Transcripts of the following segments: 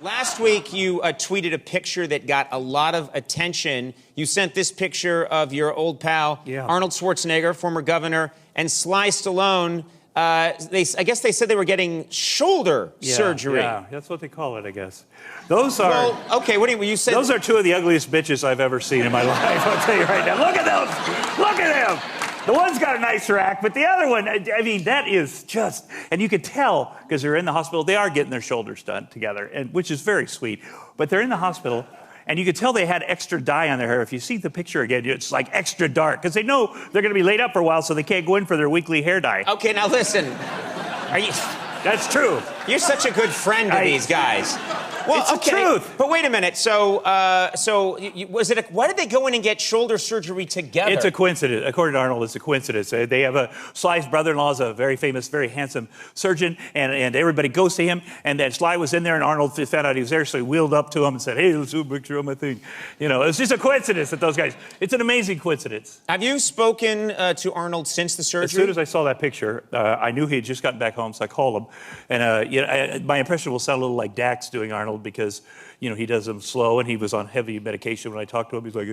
Last week, you tweeted a picture that got a lot of attention. You sent this picture of your old pal, Arnold Schwarzenegger, former governor, and Sly Stallone. I guess they said they were getting shoulder surgery. Yeah, that's what they call it, I guess. Those are... Well, okay, what do you said... Those are two of the ugliest bitches I've ever seen in my life, I'll tell you right now. Look at those! Look at them! The one's got a nice rack, but the other one, I mean, that is just... And you could tell, because they're in the hospital, they are getting their shoulders done together, which is very sweet. But they're in the hospital, and you could tell they had extra dye on their hair. If you see the picture again, it's like extra dark, because they know they're going to be laid up for a while, so they can't go in for their weekly hair dye. Okay, now listen. Are you... That's true. You're such a good friend to these guys. Well, it's the truth. But wait a minute. So was it? Why did they go in and get shoulder surgery together? It's a coincidence. According to Arnold, it's a coincidence. They have Sly's brother-in-law is a very famous, very handsome surgeon, and everybody goes to him. And then Sly was in there, and Arnold found out he was there, so he wheeled up to him and said, "Hey, let's do a picture of my thing." You know, it's just a coincidence that those guys. It's an amazing coincidence. Have you spoken to Arnold since the surgery? As soon as I saw that picture, I knew he had just gotten back home, so I called him. And my impression will sound a little like Dax doing Arnold because, you know, he does them slow, and he was on heavy medication when I talked to him. He's like,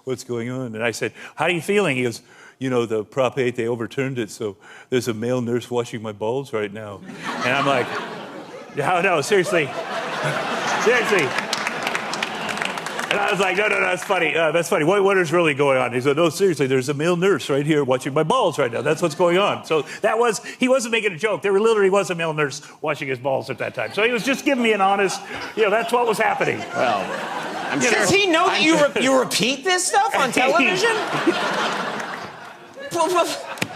what's going on? And I said, how are you feeling? He goes, you know, the Prop 8, they overturned it, so there's a male nurse washing my balls right now. And I'm like, no, seriously. Seriously. And I was like, no, that's funny. That's funny. What is really going on? He said, no, seriously, there's a male nurse right here watching my balls right now. That's what's going on. So he wasn't making a joke. There literally was a male nurse watching his balls at that time. So he was just giving me an honest, that's what was happening. Well, I'm sure. Does he know that you repeat this stuff on television?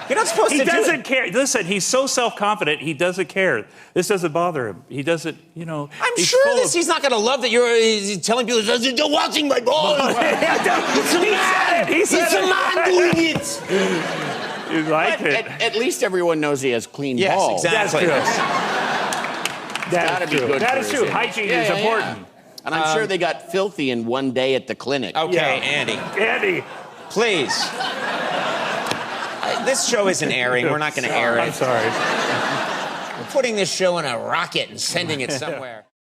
You're not supposed to do it. He doesn't care. Listen, he's so self-confident, he doesn't care. This doesn't bother him. He doesn't, I'm sure he's not going to love that you're telling people, they're watching my balls. He's a man doing it. You like it. At least everyone knows he has clean balls. Yes, exactly. That is true. That is true. Hygiene is important. Yeah. And I'm sure they got filthy in one day at the clinic. Okay, Andy. Please. This show isn't airing. We're not going to air it. I'm sorry. We're putting this show in a rocket and sending it somewhere.